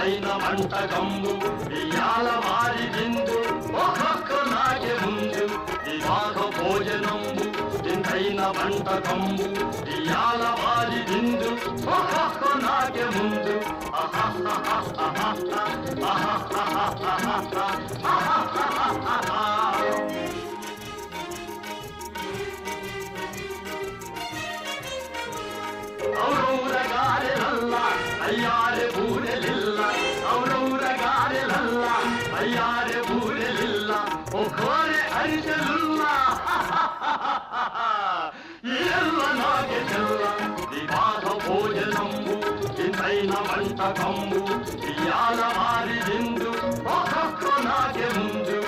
ఇంతైన వంటకంబు ఇయాల వారి విందు ఒక్కొక్క నాకే ముందు వివాహ భోజనంబు ఇంతైన వంటకంబు ఇయాల వారి విందు ఒక్కొక్క నాకే ముందు ఔరౌరగారెలల్ల అయ్యారె బూరెలిల్ల ఔరౌరగారెలల్ల అయ్యారె బూరెలిల్ల ఒకోరె అరిసెలుల్ల ఎల్ల నాగే తెల్ల వివాహ భోజనంబు ఇంతైన వంటకంబు ఇయాల వారి విందు ఒక్కొక్క నాగే ముందు